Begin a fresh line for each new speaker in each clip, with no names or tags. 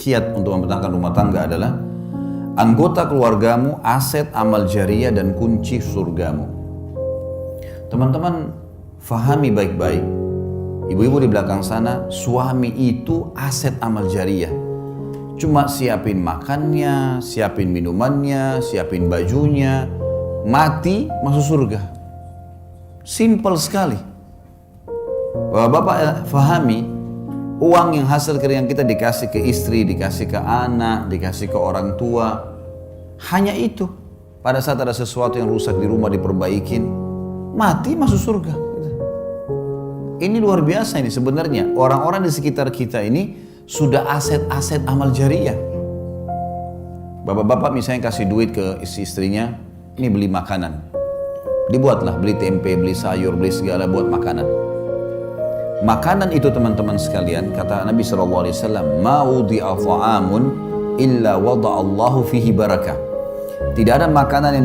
kiat untuk mempertahankan rumah tangga adalah anggota keluargamu, aset amal jariah dan kunci surgamu. Teman-teman fahami baik-baik. Ibu-ibu di belakang sana, suami itu aset amal jariah. Cuma siapin makannya, siapin minumannya, siapin bajunya, mati masuk surga. Simple sekali. Bapak-bapak fahami, uang yang hasil keringat kita dikasih ke istri, dikasih ke anak, dikasih ke orang tua. Hanya itu. Pada saat ada sesuatu yang rusak di rumah diperbaikin, mati masuk surga. Ini luar biasa ini sebenarnya. Orang-orang di sekitar kita ini sudah aset-aset amal jariah. Bapak-bapak misalnya kasih duit ke istrinya, ini beli makanan. Dibuatlah, beli tempe, beli sayur, beli segala buat makanan. Makanan itu teman-teman sekalian, kata Nabi SAW, ma'udhi'a ta'amun illa wada'allahu fihi barakah. Tidak ada makanan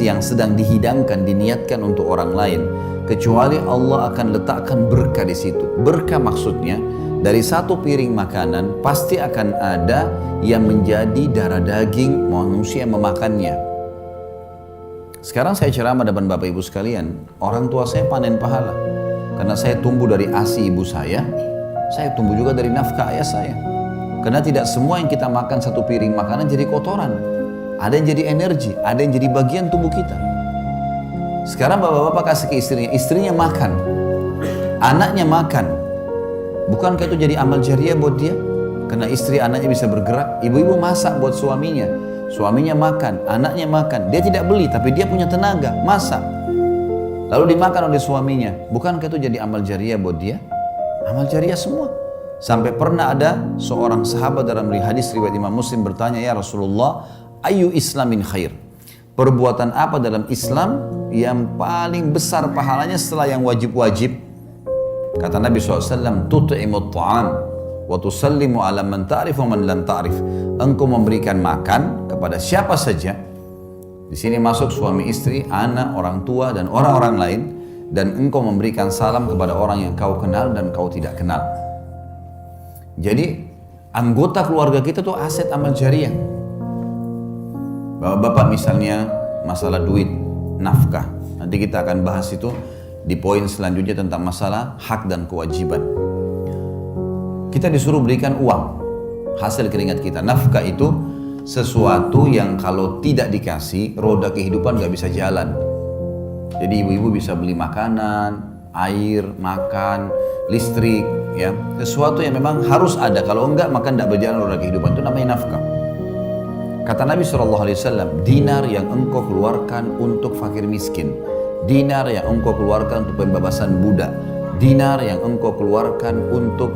yang sedang dihidangkan, diniatkan untuk orang lain, kecuali Allah akan letakkan berkah di situ. Berkah maksudnya, dari satu piring makanan pasti akan ada yang menjadi darah daging manusia yang memakannya. Sekarang saya ceramah depan Bapak Ibu sekalian, orang tua saya panen pahala. Karena saya tumbuh dari ASI ibu saya tumbuh juga dari nafkah ayah saya. Karena tidak semua yang kita makan satu piring makanan jadi kotoran. Ada yang jadi energi, ada yang jadi bagian tubuh kita. Sekarang bapak-bapak kasih ke istrinya makan, anaknya makan. Bukankah itu jadi amal jariah buat dia? Karena istri anaknya bisa bergerak. Ibu-ibu masak buat suaminya, suaminya makan, anaknya makan. Dia tidak beli tapi dia punya tenaga, masak. Lalu dimakan oleh suaminya. Bukankah itu jadi amal jariah buat dia? Amal jariah semua. Sampai pernah ada seorang sahabat dalam hadis riwayat Imam Muslim bertanya, ya Rasulullah, ayu islamin khair? Perbuatan apa dalam Islam yang paling besar pahalanya setelah yang wajib-wajib? Kata Nabi SAW, tut'imut ta'am wa tusallimu ala man ta'rif wa man lam ta'rif. Engkau memberikan makan kepada siapa saja. Di sini masuk suami istri, anak, orang tua dan orang-orang lain, dan engkau memberikan salam kepada orang yang kau kenal dan kau tidak kenal. Jadi anggota keluarga kita tuh aset amal jariah. Bapak-bapak misalnya masalah duit, nafkah. Nanti kita akan bahas itu di poin selanjutnya tentang masalah hak dan kewajiban. Kita disuruh berikan uang, hasil keringat kita. Nafkah itu sesuatu yang kalau tidak dikasih, roda kehidupan gak bisa jalan. Jadi ibu-ibu bisa beli makanan, air, makan, listrik, ya. Sesuatu yang memang harus ada. Kalau enggak, maka tidak berjalan roda kehidupan. Itu namanya nafkah. Kata Nabi SAW, dinar yang engkau keluarkan untuk fakir miskin, dinar yang engkau keluarkan untuk pembebasan budak, dinar yang engkau keluarkan untuk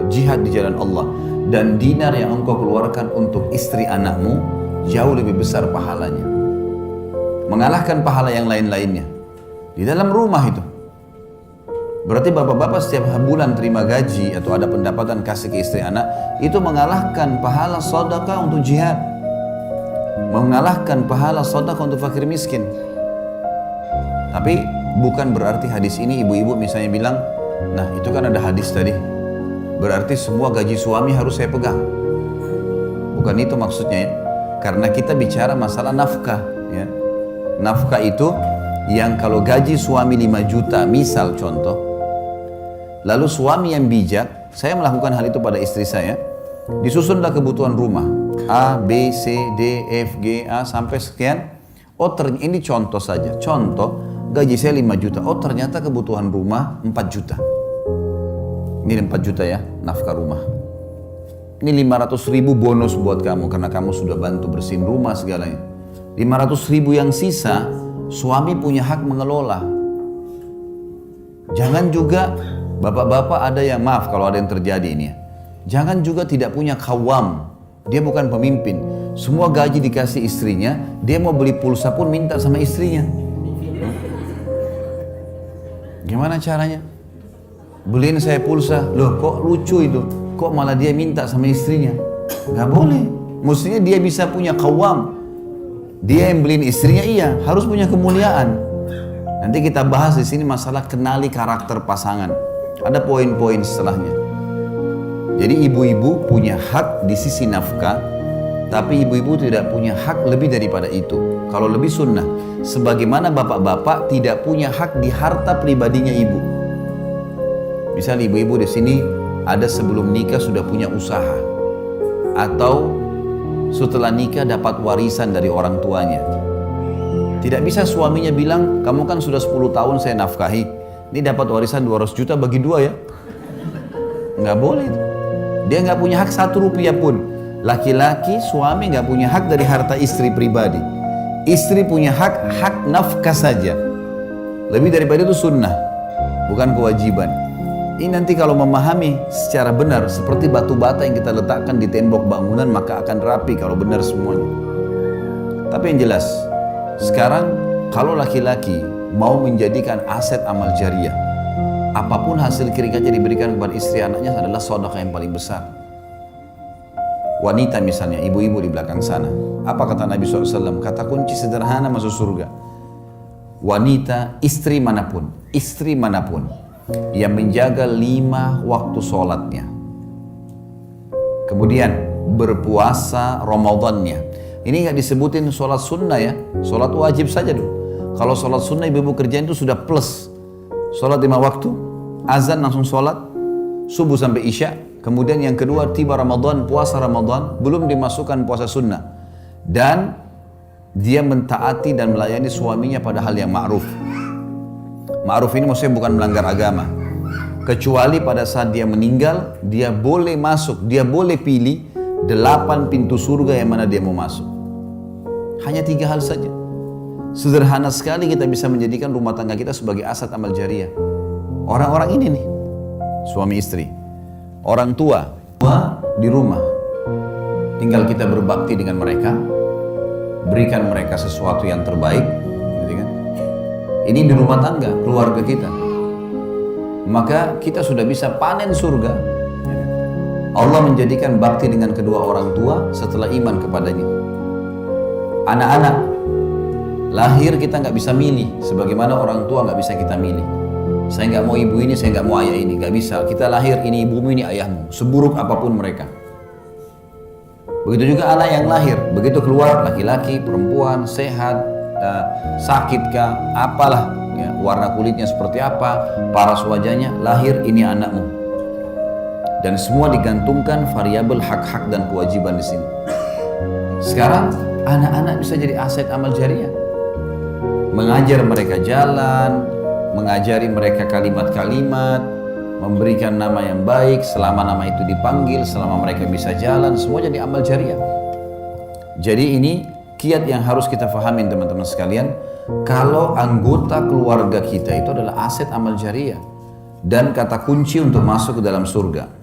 jihad di jalan Allah, dan dinar yang engkau keluarkan untuk istri anakmu jauh lebih besar pahalanya, mengalahkan pahala yang lain-lainnya di dalam rumah itu. Berarti bapak-bapak setiap bulan terima gaji atau ada pendapatan kasih ke istri anak, itu mengalahkan pahala sedekah untuk jihad, mengalahkan pahala sedekah untuk fakir miskin. Tapi bukan berarti hadis ini ibu-ibu misalnya bilang, nah itu kan ada hadis tadi, berarti semua gaji suami harus saya pegang. Bukan itu maksudnya ya. Karena kita bicara masalah nafkah ya. Nafkah itu yang kalau gaji suami 5 juta misal contoh, lalu suami yang bijak, saya melakukan hal itu pada istri saya, disusunlah kebutuhan rumah A, B, C, D, F, G, A sampai sekian. Oh ini contoh saja, contoh gaji saya 5 juta, oh ternyata kebutuhan rumah 4 juta. Ini 4 juta ya, nafkah rumah. Ini 500.000 bonus buat kamu karena kamu sudah bantu bersihin rumah segalanya. 500.000 yang sisa, suami punya hak mengelola. Jangan juga bapak-bapak ada yang, maaf kalau ada yang terjadi ini ya, jangan juga tidak punya kawam. Dia bukan pemimpin, semua gaji dikasih istrinya, dia mau beli pulsa pun minta sama istrinya. Gimana caranya? Beliin saya pulsa, loh kok lucu itu, kok malah dia minta sama istrinya? Gak boleh, mestinya dia bisa punya kawam. Dia yang beliin istrinya, iya harus punya kemuliaan. Nanti kita bahas di sini masalah kenali karakter pasangan. Ada poin-poin setelahnya. Jadi ibu-ibu punya hak di sisi nafkah, tapi ibu-ibu tidak punya hak lebih daripada itu. Kalau lebih sunnah, sebagaimana bapak-bapak tidak punya hak di harta pribadinya ibu. Misal ibu-ibu di sini ada sebelum nikah sudah punya usaha, atau setelah nikah dapat warisan dari orang tuanya. Tidak bisa suaminya bilang, kamu kan sudah 10 tahun saya nafkahi, ini dapat warisan 200 juta bagi 2 ya. Nggak boleh. Dia nggak punya hak 1 rupiah pun. Laki-laki, suami nggak punya hak dari harta istri pribadi. Istri punya hak nafkah saja. Lebih daripada itu sunnah, bukan kewajiban. Ini nanti kalau memahami secara benar, seperti batu bata yang kita letakkan di tembok bangunan, maka akan rapi kalau benar semuanya. Tapi yang jelas, sekarang kalau laki-laki mau menjadikan aset amal jariah, apapun hasil keringatnya diberikan kepada istri anaknya adalah sedekah yang paling besar. Wanita misalnya, ibu-ibu di belakang sana, apa kata Nabi SAW? Kata kunci sederhana masuk surga. Wanita, istri manapun yang menjaga 5 waktu sholatnya, kemudian berpuasa Ramadannya. Ini nggak disebutin sholat sunnah ya, sholat wajib saja dulu. Kalau sholat sunnah ibu-ibu kerjain itu sudah plus. Sholat 5 waktu, azan langsung sholat, subuh sampai isya. Kemudian yang kedua tiba Ramadan, puasa Ramadan, belum dimasukkan puasa sunnah. Dan dia mentaati dan melayani suaminya pada hal yang ma'ruf. Ma'ruf ini maksudnya bukan melanggar agama. Kecuali pada saat dia meninggal, dia boleh masuk, dia boleh pilih 8 pintu surga yang mana dia mau masuk. Hanya 3 hal saja. Sederhana sekali kita bisa menjadikan rumah tangga kita sebagai aset amal jariah. Orang-orang ini nih, suami istri, orang tua di rumah, tinggal kita berbakti dengan mereka, berikan mereka sesuatu yang terbaik, gitu kan? Ini di rumah tangga, keluarga kita, maka kita sudah bisa panen surga. Allah menjadikan bakti dengan kedua orang tua setelah iman kepadanya. Anak-anak lahir kita nggak bisa milih, sebagaimana orang tua nggak bisa kita milih. Saya nggak mau ibu ini, saya nggak mau ayah ini, nggak bisa. Kita lahir ini ibumu, ini ayahmu, seburuk apapun mereka. Begitu juga anak yang lahir, begitu keluar laki-laki, perempuan, sehat, sakitkah, apalah, ya, warna kulitnya seperti apa, paras wajahnya, lahir ini anakmu. Dan semua digantungkan variabel hak-hak dan kewajiban di sini. Sekarang anak-anak bisa jadi aset amal jariah. Mengajar mereka jalan, mengajari mereka kalimat-kalimat, memberikan nama yang baik, selama nama itu dipanggil, selama mereka bisa jalan, semua jadi amal jariah. Jadi ini kiat yang harus kita fahamin teman-teman sekalian. Kalau anggota keluarga kita itu adalah aset amal jariah dan kata kunci untuk masuk ke dalam surga.